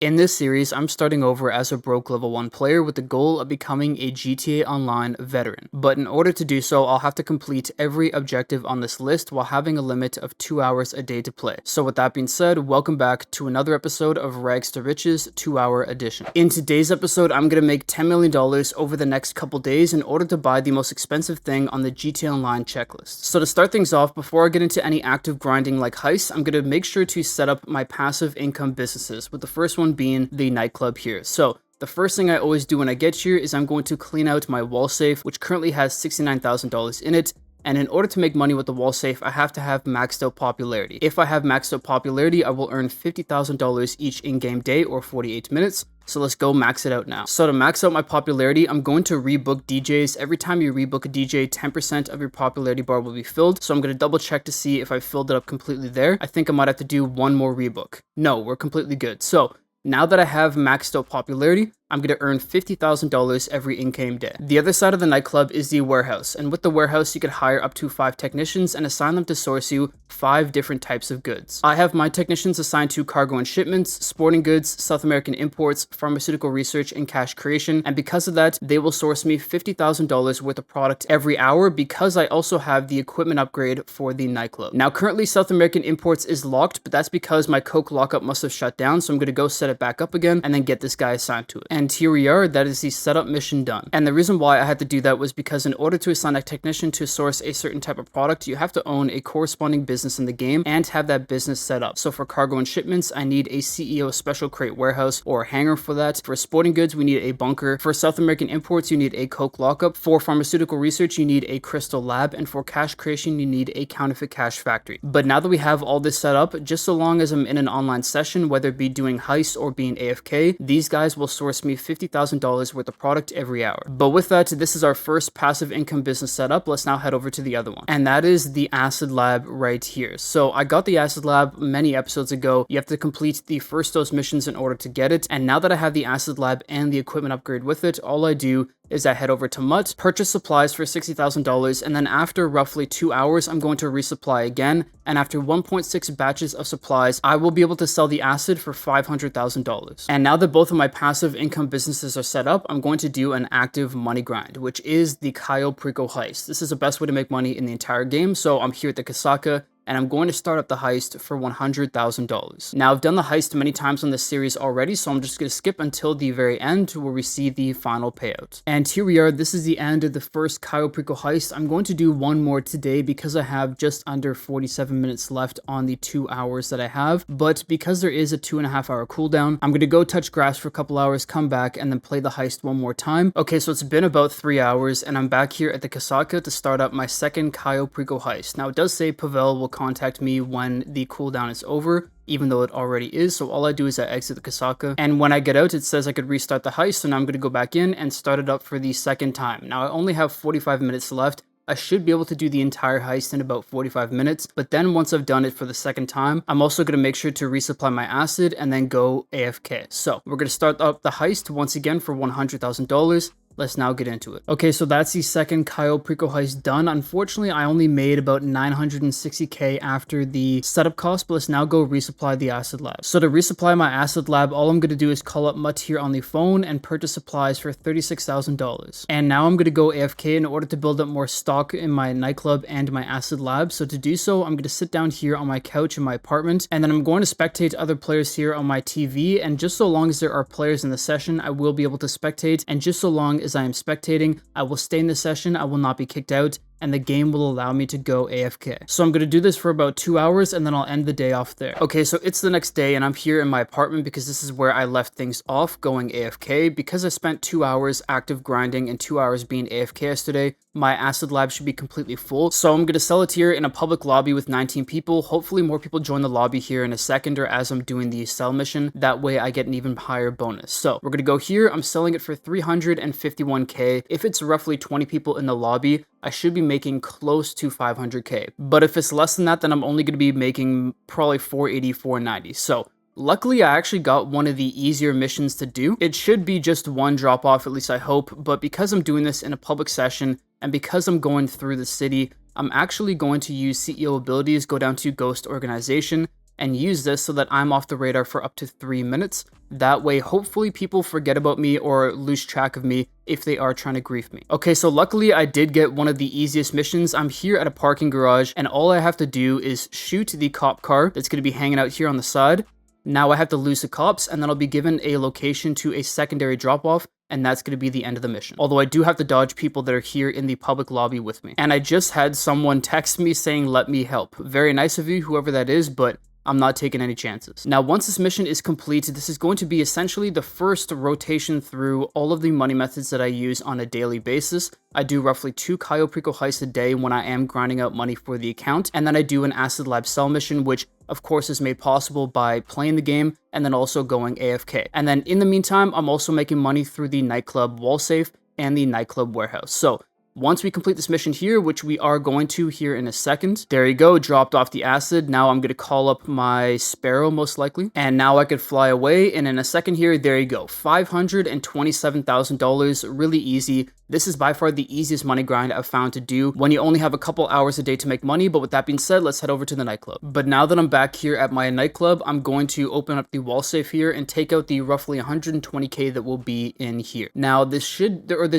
In this series, I'm starting over as a broke level 1 player with the goal of becoming a GTA Online veteran. But in order to do so, I'll have to complete every objective on this list while having a limit of 2 hours a day to play. So with that being said, welcome back to another episode of Rags to Riches 2-hour edition. In today's episode, I'm going to make $10 million over the next couple days in order to buy the most expensive thing on the GTA Online checklist. So to start things off, before I get into any active grinding like heists, I'm going to make sure to set up my passive income businesses, with the first one being the nightclub here. So the first thing I always do when I get here is I'm going to clean out my wall safe, which currently has $69,000 in it. And in order to make money with the wall safe, I have to have maxed out popularity. If I have maxed out popularity, I will earn $50,000 each in-game day, or 48 minutes. So let's go max it out now. So to max out my popularity, I'm going to rebook DJs. Every time you rebook a DJ, 10% of your popularity bar will be filled. So I'm going to double check to see if I filled it up completely there. I think I might have to do one more rebook. No, we're completely good. So now that I have maxed out popularity, I'm going to earn $50,000 every in-game day. The other side of the nightclub is the warehouse, and with the warehouse you could hire up to 5 technicians and assign them to source you 5 different types of goods. I have my technicians assigned to cargo and shipments, sporting goods, South American imports, pharmaceutical research, and cash creation, and because of that, they will source me $50,000 worth of product every hour because I also have the equipment upgrade for the nightclub. Now currently South American imports is locked, but that's because my Coke lockup must have shut down, so I'm going to go set it back up again and then get this guy assigned to it. And here we are, that is the setup mission done. And the reason why I had to do that was because in order to assign a technician to source a certain type of product, you have to own a corresponding business in the game and have that business set up. So for cargo and shipments, I need a CEO special crate warehouse or a hangar for that. For sporting goods, we need a bunker. For South American imports, you need a Coke lockup. For pharmaceutical research, you need a crystal lab. And for cash creation, you need a counterfeit cash factory. But now that we have all this set up, just so long as I'm in an online session, whether it be doing heists or being AFK, these guys will source me $50,000 worth of product every hour. But with that, this is our first passive income business setup. Let's now head over to the other one, and that is the acid lab right here. So I got the acid lab many episodes ago. You have to complete the first dose missions in order to get it, and now that I have the acid lab and the equipment upgrade with it, all I do is I head over to Mutt, purchase supplies for $60,000, and then after roughly 2 hours, I'm going to resupply again, and after 1.6 batches of supplies, I will be able to sell the acid for $500,000. And now that both of my passive income businesses are set up, I'm going to do an active money grind, which is the Cayo Perico heist. This is the best way to make money in the entire game, so I'm here at the Casaca, and I'm going to start up the heist for $100,000. Now, I've done the heist many times on this series already, so I'm just going to skip until the very end where we see the final payout. And here we are. This is the end of the first Cayo Perico heist. I'm going to do one more today because I have just under 47 minutes left on the 2 hours that I have, but because there is a 2.5 hour cooldown, I'm going to go touch grass for a couple hours, come back, and then play the heist one more time. Okay, so it's been about 3 hours, and I'm back here at the Casaca to start up my second Cayo Perico heist. Now, it does say Pavel will contact me when the cooldown is over, even though it already is. So all I do is I exit the Casaca, and when I get out, it says I could restart the heist, so now I'm going to go back in and start it up for the second time. Now I only have 45 minutes left. I should be able to do the entire heist in about 45 minutes, but then once I've done it for the second time, I'm also going to make sure to resupply my acid and then go AFK. So we're going to start up the heist once again for $100,000. Let's now get into it. Okay, so that's the second Cayo Perico heist done. Unfortunately, I only made about 960k after the setup cost, but let's now go resupply the acid lab. So to resupply my acid lab, all I'm going to do is call up Mutt here on the phone and purchase supplies for $36,000. And now I'm going to go AFK in order to build up more stock in my nightclub and my acid lab. So to do so, I'm going to sit down here on my couch in my apartment, and then I'm going to spectate other players here on my TV. And just so long as there are players in the session, I will be able to spectate, and just so long as I am spectating, I will stay in the session, I will not be kicked out, and the game will allow me to go AFK. So I'm going to do this for about 2 hours, and then I'll end the day off there. Okay, so it's the next day, and I'm here in my apartment because this is where I left things off, going AFK. Because I spent 2 hours active grinding and 2 hours being AFK yesterday, my acid lab should be completely full. So I'm going to sell it here in a public lobby with 19 people. Hopefully more people join the lobby here in a second, or as I'm doing the sell mission. That way I get an even higher bonus. So we're going to go here. I'm selling it for 351k. If it's roughly 20 people in the lobby, I should be making close to 500k. But if it's less than that, then I'm only going to be making probably 480, 490. So luckily, I actually got one of the easier missions to do. It should be just one drop off, at least I hope. But because I'm doing this in a public session, and because I'm going through the city, I'm actually going to use CEO abilities, go down to Ghost Organization, and use this so that I'm off the radar for up to 3 minutes. That way, hopefully people forget about me or lose track of me if they are trying to grief me. Okay, so luckily I did get one of the easiest missions. I'm here at a parking garage, and all I have to do is shoot the cop car that's going to be hanging out here on the side. Now I have to lose the cops, and then I'll be given a location to a secondary drop-off, and that's going to be the end of the mission. Although I do have to dodge people that are here in the public lobby with me. And I just had someone text me saying, let me help. Very nice of you, whoever that is, but I'm not taking any chances. Now, once this mission is completed, this is going to be essentially the first rotation through all of the money methods that I use on a daily basis. I do roughly 2 Cayo Perico heists a day when I am grinding out money for the account, and then I do an Acid Lab Cell mission, which of course is made possible by playing the game and then also going AFK. And then in the meantime, I'm also making money through the nightclub wall safe and the nightclub warehouse. So once we complete this mission here, which we are going to here in a second, there you go, dropped off the acid. Now I'm going to call up my Sparrow most likely, and now I could fly away. And in a second here, there you go, $527,000, really easy. This is by far the easiest money grind I've found to do when you only have a couple hours a day to make money. But with that being said, let's head over to the nightclub. But now that I'm back here at my nightclub, I'm going to open up the wall safe here and take out the roughly 120k that will be in here. Now this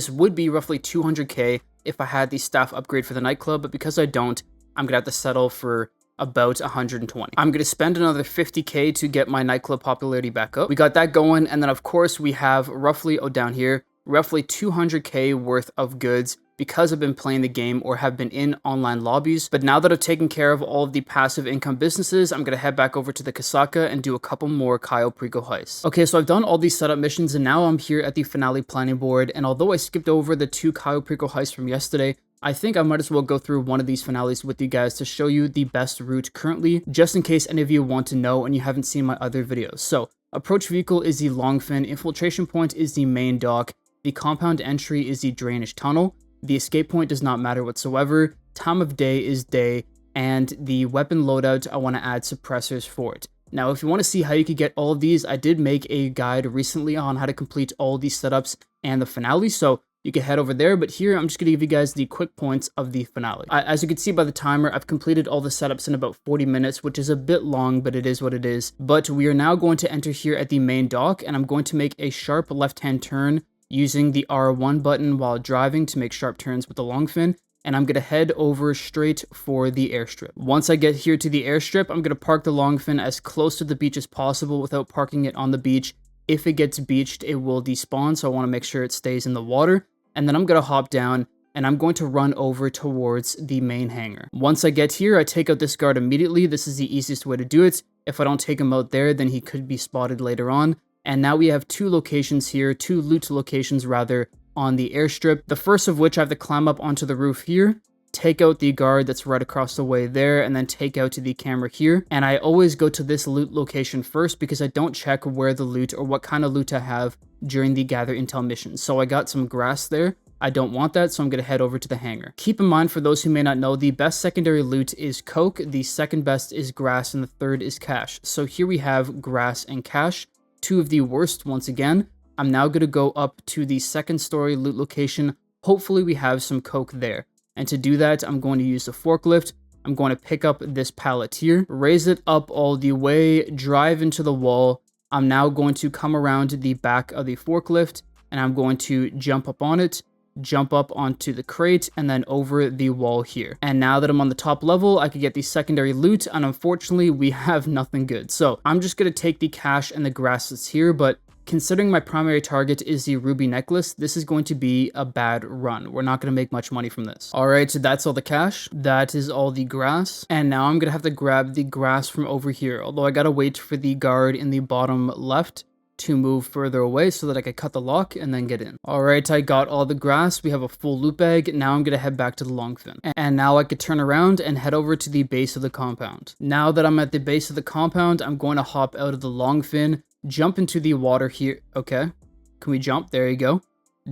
would be roughly 200k if I had the staff upgrade for the nightclub, but because I don't, I'm gonna have to settle for about 120. I'm gonna spend another 50k to get my nightclub popularity back up. We got that going, and then of course we have roughly, down here, roughly 200k worth of goods because I've been playing the game or have been in online lobbies. But now that I've taken care of all of the passive income businesses, I'm gonna head back over to the Casaka and do a couple more Cayo Perico heists. Okay, so I've done all these setup missions, and now I'm here at the finale planning board. And although I skipped over the 2 Cayo Perico heists from yesterday, I think I might as well go through one of these finales with you guys to show you the best route currently, just in case any of you want to know and you haven't seen my other videos. So, approach vehicle is the Longfin, infiltration point is the main dock, the compound entry is the drainage tunnel, the escape point does not matter whatsoever, time of day is day, and the weapon loadout, I want to add suppressors for it. Now, if you want to see how you could get all of these, I did make a guide recently on how to complete all these setups and the finale, so you can head over there. But here, I'm just going to give you guys the quick points of the finale. As you can see by the timer, I've completed all the setups in about 40 minutes, which is a bit long, but it is what it is. But we are now going to enter here at the main dock, and I'm going to make a sharp left-hand turn using the R1 button while driving to make sharp turns with the Longfin, and I'm going to head over straight for the airstrip. Once I get here to the airstrip, I'm going to park the Longfin as close to the beach as possible without parking it on the beach. If it gets beached, it will despawn, so I want to make sure it stays in the water. And then I'm going to hop down, and I'm going to run over towards the main hangar. Once I get here, I take out this guard immediately. This is the easiest way to do it. If I don't take him out there, then he could be spotted later on. And now we have 2 locations here, 2 loot locations rather, on the airstrip. The first of which I have to climb up onto the roof here, take out the guard that's right across the way there, and then take out the camera here. And I always go to this loot location first because I don't check where the loot or what kind of loot I have during the gather intel mission. So I got some grass there. I don't want that, so I'm going to head over to the hangar. Keep in mind, for those who may not know, the best secondary loot is coke, the second best is grass, and the third is cash. So here we have grass and cash. 2 of the worst once again. I'm now going to go up to the second story loot location. Hopefully we have some coke there. And to do that, I'm going to use the forklift. I'm going to pick up this pallet here, raise it up all the way, drive into the wall. I'm now going to come around the back of the forklift, and I'm going to jump up on it, jump up onto the crate, and then over the wall here. And now that I'm on the top level, I could get the secondary loot, and unfortunately we have nothing good. So I'm just going to take the cash and the grass that's here, but considering my primary target is the ruby necklace, this is going to be a bad run. We're not going to make much money from this. All right, so that's all the cash. That is all the grass. And now I'm going to have to grab the grass from over here, although I got to wait for the guard in the bottom left to move further away so that I could cut the lock and then get in. All right, I got all the grass. We have a full loot bag. Now I'm going to head back to the Longfin. And now I could turn around and head over to the base of the compound. Now that I'm at the base of the compound, I'm going to hop out of the Longfin, jump into the water here. Okay, can we jump? There you go.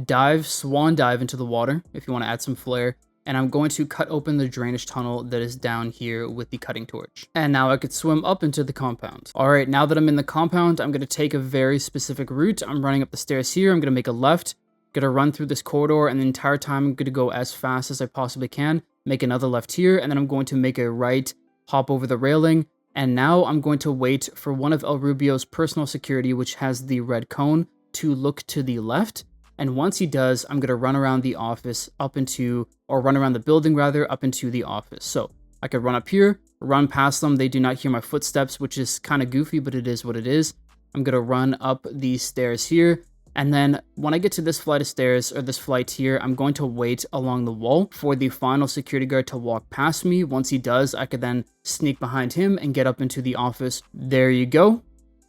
Dive, swan dive into the water if you want to add some flair. And I'm going to cut open the drainage tunnel that is down here with the cutting torch. And now I could swim up into the compound. All right, now that I'm in the compound, I'm going to take a very specific route. I'm running up the stairs here. I'm going to make a left, going to run through this corridor, and the entire time I'm going to go as fast as I possibly can, make another left here, and then I'm going to make a right, hop over the railing, And now I'm going to wait for one of El Rubio's personal security, which has the red cone, to look to the left. And once he does, I'm going to run around the office run around the building rather, up into the office. So I could run up here, run past them. They do not hear my footsteps, which is kind of goofy, but it is what it is. I'm going to run up these stairs here. And then when I get to this flight of stairs, or this flight here, I'm going to wait along the wall for the final security guard to walk past me. Once he does, I could then sneak behind him and get up into the office. There you go.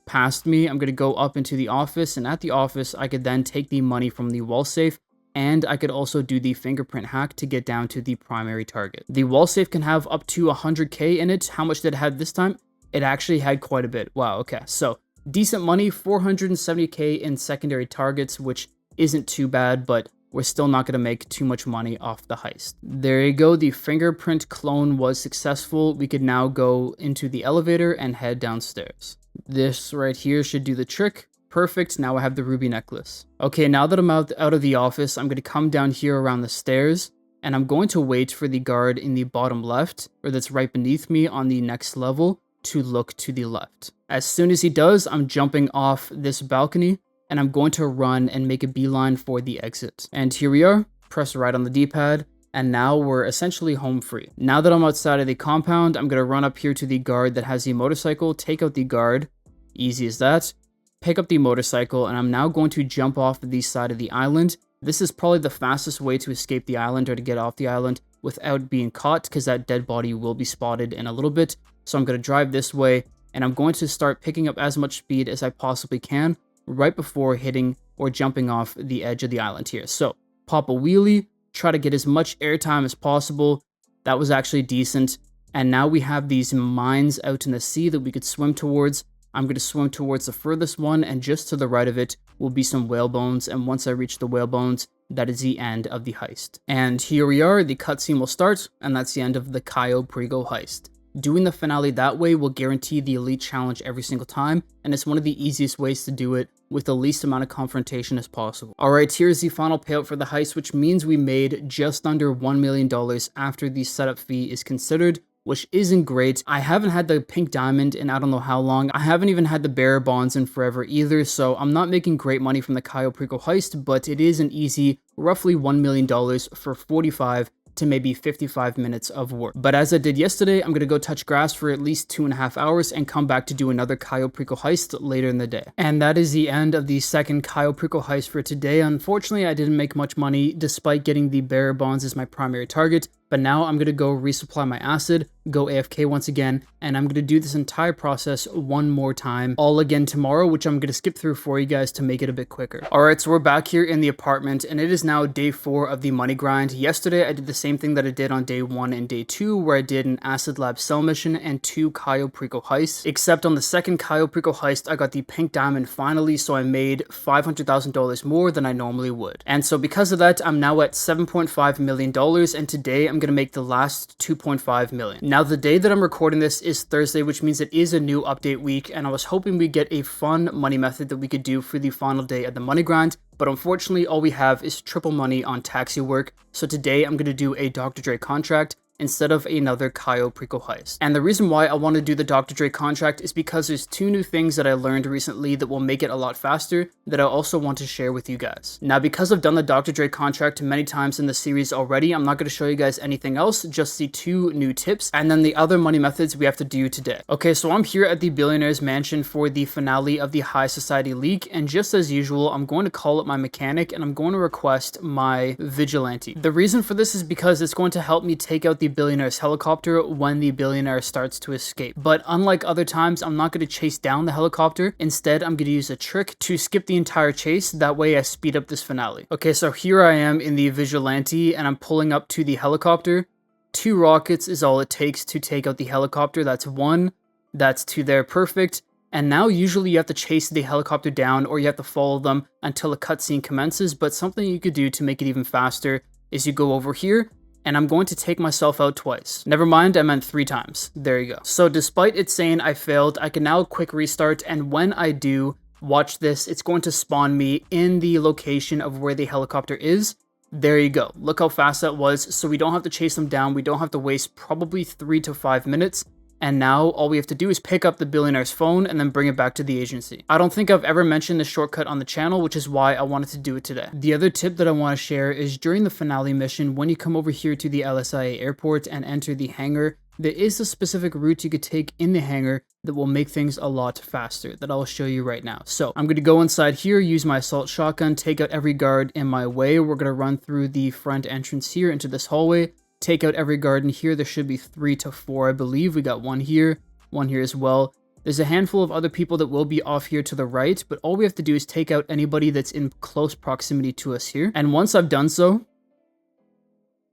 Past me, I'm going to go up into the office, and at the office, I could then take the money from the wall safe, and I could also do the fingerprint hack to get down to the primary target. The wall safe can have up to 100k in it. How much did it have this time? It actually had quite a bit. Wow, okay, so decent money, 470k in secondary targets, which isn't too bad, but we're still not going to make too much money off the heist. There you go, the fingerprint clone was successful. We could now go into the elevator and head downstairs. This right here should do the trick. Perfect, now I have the ruby necklace. Okay, now that I'm out of the office, I'm going to come down here around the stairs, and I'm going to wait for the guard in the bottom left, or that's right beneath me on the next level, to look to the left. As soon as he does, I'm jumping off this balcony, and I'm going to run and make a beeline for the exit. And here we are, press right on the D-pad, and now we're essentially home free. Now that I'm outside of the compound, I'm going to run up here to the guard that has the motorcycle, take out the guard, easy as that, pick up the motorcycle, and I'm now going to jump off the side of the island. This is probably the fastest way to escape the island or to get off the island without being caught, because that dead body will be spotted in a little bit. So I'm going to drive this way, and I'm going to start picking up as much speed as I possibly can right before hitting or jumping off the edge of the island here. So pop a wheelie, try to get as much airtime as possible. That was actually decent. And now we have these mines out in the sea that we could swim towards. I'm going to swim towards the furthest one, and just to the right of it will be some whale bones. And once I reach the whale bones, that is the end of the heist. And here we are, the cutscene will start, and that's the end of the Cayo Perico heist. Doing the finale that way will guarantee the elite challenge every single time, and it's one of the easiest ways to do it with the least amount of confrontation as possible. Alright, here's the final payout for the heist, which means we made just under $1 million after the setup fee is considered, which isn't great. I haven't had the pink diamond in I don't know how long. I haven't even had the bearer bonds in forever either, so I'm not making great money from the Cayo Perico heist, but it is an easy, roughly $1 million for 45 to maybe 55 minutes of work. But as I did yesterday, I'm going to go touch grass for at least 2.5 hours and come back to do another Cayo Perico heist later in the day. And that is the end of the second Cayo Perico heist for today. Unfortunately, I didn't make much money despite getting the bearer bonds as my primary target. But now I'm going to go resupply my acid, go AFK once again, and I'm going to do this entire process one more time, all again tomorrow, which I'm going to skip through for you guys to make it a bit quicker. Alright, so we're back here in the apartment, and it is now day 4 of the money grind. Yesterday, I did the same thing that I did on day 1 and day 2, where I did an acid lab cell mission and 2 Cayo Perico heists, except on the second Cayo Perico heist, I got the pink diamond finally, so I made $500,000 more than I normally would. And so because of that, I'm now at $7.5 million, and today I'm going to make the last 2.5 million. Now the day that I'm recording this is Thursday, which means it is a new update week, and I was hoping we'd get a fun money method that we could do for the final day of the money grind, but unfortunately all we have is triple money on taxi work. So today I'm going to do a Dr. Dre contract instead of another Cayo Perico heist. And the reason why I want to do the Dr. Dre contract is because there's 2 new things that I learned recently that will make it a lot faster that I also want to share with you guys. Now, because I've done the Dr. Dre contract many times in the series already, I'm not going to show you guys anything else, just the 2 new tips and then the other money methods we have to do today. Okay, so I'm here at the Billionaire's Mansion for the finale of the High Society League, and just as usual, I'm going to call up my mechanic and I'm going to request my vigilante. The reason for this is because it's going to help me take out the billionaire's helicopter when the billionaire starts to escape. But unlike other times, I'm not going to chase down the helicopter. Instead, I'm going to use a trick to skip the entire chase. That way I speed up this finale. Okay, so here I am in the vigilante and I'm pulling up to the helicopter. 2 rockets is all it takes to take out the helicopter. That's 1. That's 2 there. Perfect. And now usually you have to chase the helicopter down or you have to follow them until a cutscene commences. But something you could do to make it even faster is you go over here, and I'm going to take myself out twice. Never mind, I meant 3 times. There you go. So despite it saying I failed, I can now quick restart, and when I do, watch this, it's going to spawn me in the location of where the helicopter is. There you go. Look how fast that was. So we don't have to chase them down. We don't have to waste probably 3 to 5 minutes. And now all we have to do is pick up the billionaire's phone and then bring it back to the agency. I don't think I've ever mentioned this shortcut on the channel, which is why I wanted to do it today. The other tip that I want to share is during the finale mission, when you come over here to the LSIA airport and enter the hangar, there is a specific route you could take in the hangar that will make things a lot faster that I'll show you right now. So I'm going to go inside here, use my assault shotgun, take out every guard in my way. We're going to run through the front entrance here into this hallway, take out every guard in here. There should be 3 to 4, I believe. We got one here as well. There's a handful of other people that will be off here to the right, but all we have to do is take out anybody that's in close proximity to us here. And once I've done so,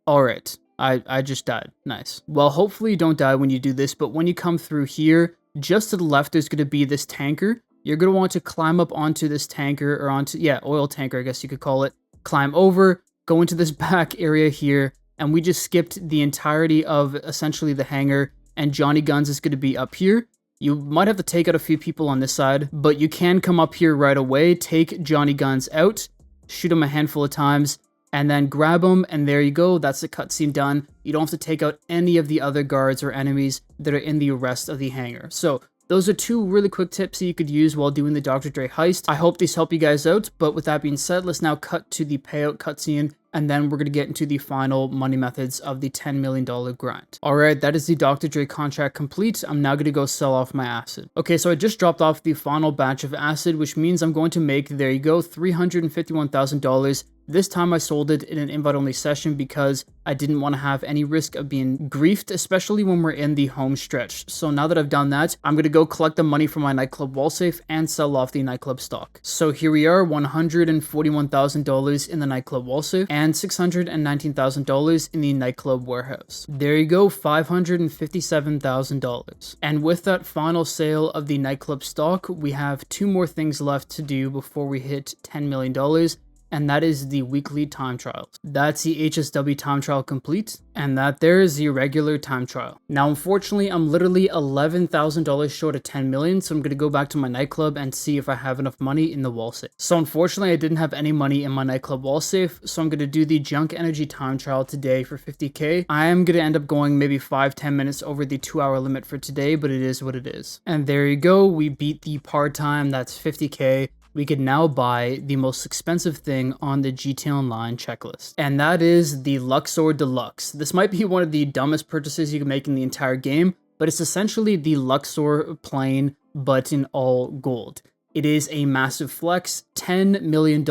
all right. I just died. Nice. Well, hopefully you don't die when you do this, but when you come through here, just to the left, there's going to be this tanker. You're going to want to climb up onto this tanker, or onto, yeah, oil tanker, I guess you could call it. Climb over, go into this back area here, and we just skipped the entirety of essentially the hangar, and Johnny Guns is going to be up here. You might have to take out a few people on this side, but you can come up here right away, take Johnny Guns out, shoot him a handful of times, and then grab them, and there you go. That's the cutscene done. You don't have to take out any of the other guards or enemies that are in the rest of the hangar. So those are 2 really quick tips that you could use while doing the Dr. Dre heist. I hope these help you guys out, but with that being said, let's now cut to the payout cutscene, and then we're going to get into the final money methods of the $10 million grind. Alright, that is the Dr. Dre contract complete. I'm now going to go sell off my acid. Okay, so I just dropped off the final batch of acid, which means I'm going to make, there you go, $351,000. This time I sold it in an invite-only session because I didn't want to have any risk of being griefed, especially when we're in the home stretch. So now that I've done that, I'm going to go collect the money from my nightclub wall safe and sell off the nightclub stock. So here we are, $141,000 in the nightclub wall safe and $619,000 in the nightclub warehouse. There you go, $557,000. And with that final sale of the nightclub stock, we have 2 more things left to do before we hit $10 million. And that is the weekly time trials. That's the HSW time trial complete, and that there is the regular time trial. Now, unfortunately, I'm literally $11,000 short of 10 million, so I'm going to go back to my nightclub and see if I have enough money in the wall safe. So unfortunately, I didn't have any money in my nightclub wall safe, so I'm going to do the junk energy time trial today for 50k. I am going to end up going maybe 5-10 minutes over the 2-hour limit for today, but it is what it is. And there you go, we beat the par time, that's 50k. We could now buy the most expensive thing on the GTA Online checklist, and that is the Luxor Deluxe. This might be one of the dumbest purchases you can make in the entire game, but it's essentially the Luxor plane, but in all gold. It is a massive flex, $10 million,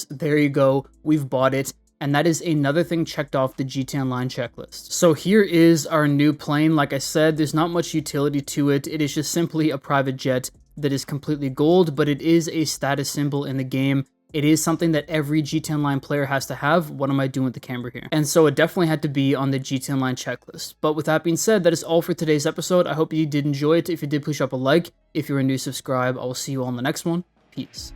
there you go, we've bought it, and that is another thing checked off the GTA Online checklist. So here is our new plane. Like I said, there's not much utility to it, it is just simply a private jet that is completely gold, but it is a status symbol in the game. It is something that every GTA Online player has to have. What am I doing with the camera here? And so it definitely had to be on the GTA Online checklist. But with that being said, that is all for today's episode. I hope you did enjoy it. If you did, please drop a like. If you're new, subscribe. I will see you all in the next one. Peace.